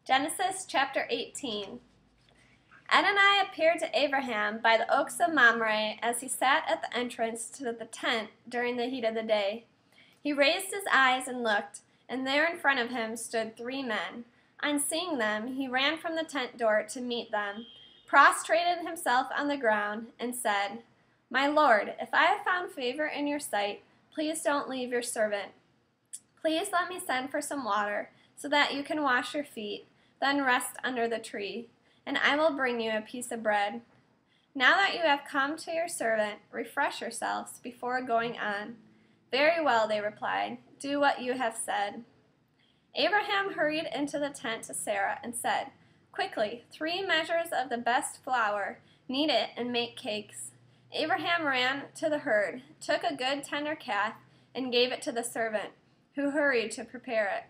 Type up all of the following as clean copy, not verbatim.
Genesis chapter 18. Adonai appeared to Abraham by the oaks of Mamre as he sat at the entrance to the tent during the heat of the day. He raised his eyes and looked, and there in front of him stood 3 men. On seeing them, he ran from the tent door to meet them, prostrated himself on the ground, and said, "My Lord, if I have found favor in your sight, please don't leave your servant. Please let me send for some water, so that you can wash your feet, then rest under the tree, and I will bring you a piece of bread. Now that you have come to your servant, refresh yourselves before going on." "Very well," they replied, "do what you have said." Abraham hurried into the tent to Sarah and said, "Quickly, 3 measures of the best flour, knead it and make cakes." Abraham ran to the herd, took a good tender calf, and gave it to the servant, who hurried to prepare it.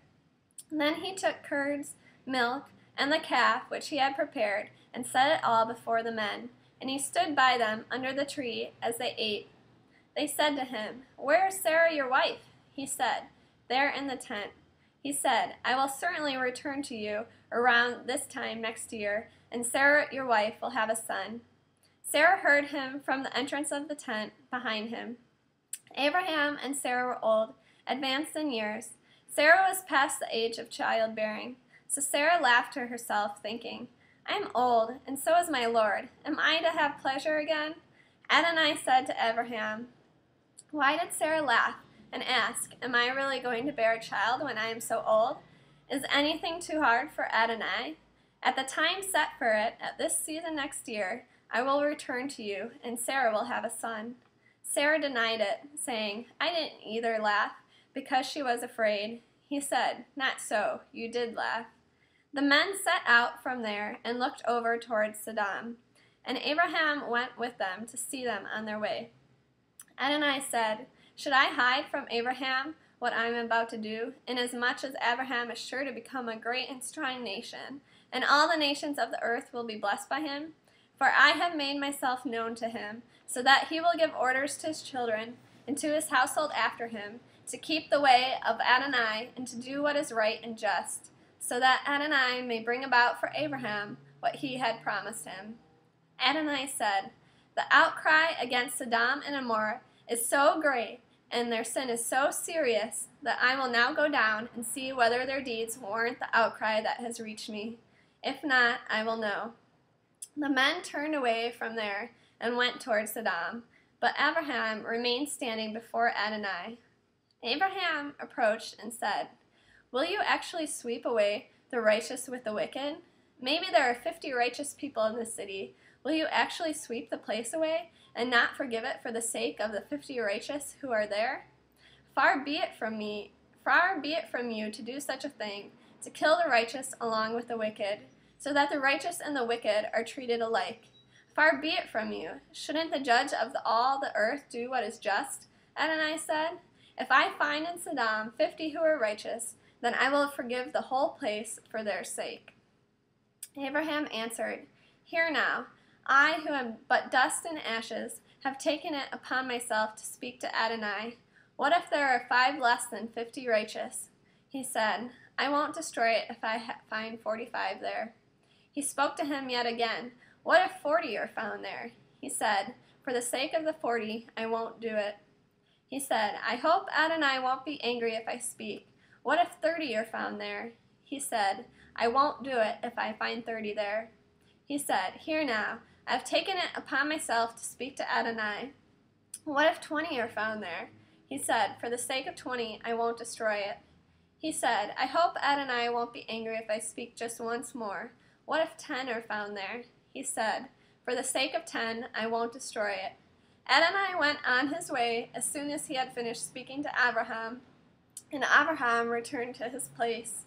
Then he took curds, milk, and the calf which he had prepared, and set it all before the men, and he stood by them under the tree as they ate. They said to him, "Where is Sarah your wife?" He said, "There in the tent." He said, "I will certainly return to you around this time next year, and Sarah your wife will have a son." Sarah heard him from the entrance of the tent behind him. Abraham and Sarah were old, advanced in years. Sarah was past the age of childbearing. So Sarah laughed to herself, thinking, "I am old, and so is my Lord. Am I to have pleasure again?" Adonai said to Abraham, "Why did Sarah laugh and ask, 'Am I really going to bear a child when I am so old?' Is anything too hard for Adonai? At the time set for it, at this season next year, I will return to you, and Sarah will have a son." Sarah denied it, saying, "I didn't either laugh," because she was afraid. He said, "Not so, you did laugh." The men set out from there and looked over towards Sodom, and Abraham went with them to see them on their way. Adonai said, "Should I hide from Abraham what I am about to do, inasmuch as Abraham is sure to become a great and strong nation, and all the nations of the earth will be blessed by him? For I have made myself known to him, so that he will give orders to his children and to his household after him, to keep the way of Adonai and to do what is right and just, so that Adonai may bring about for Abraham what he had promised him." Adonai said, "The outcry against Sodom and Gomorrah is so great, and their sin is so serious, that I will now go down and see whether their deeds warrant the outcry that has reached me. If not, I will know." The men turned away from there and went toward Sodom, but Abraham remained standing before Adonai. Abraham approached and said, "Will you actually sweep away the righteous with the wicked? Maybe there are 50 righteous people in the city. Will you actually sweep the place away and not forgive it for the sake of the 50 righteous who are there? Far be it from you to do such a thing, to kill the righteous along with the wicked, so that the righteous and the wicked are treated alike. Far be it from you. Shouldn't the judge of all the earth do what is just?" Adonai said, "If I find in Sodom 50 who are righteous, then I will forgive the whole place for their sake." Abraham answered, "Hear now, I who am but dust and ashes, have taken it upon myself to speak to Adonai. What if there are 5 less than 50 righteous?" He said, "I won't destroy it if I find 45 there." He spoke to him yet again, "What if 40 are found there?" He said, "For the sake of the 40, I won't do it." He said, "I hope Adonai won't be angry if I speak. What if 30 are found there?" He said, "I won't do it if I find 30 there." He said, "Hear now, I have taken it upon myself to speak to Adonai. What if 20 are found there?" He said, "For the sake of 20, I won't destroy it." He said, "I hope Adonai won't be angry if I speak just once more. What if 10 are found there?" He said, "For the sake of 10, I won't destroy it." Adonai went on his way as soon as he had finished speaking to Abraham, and Abraham returned to his place.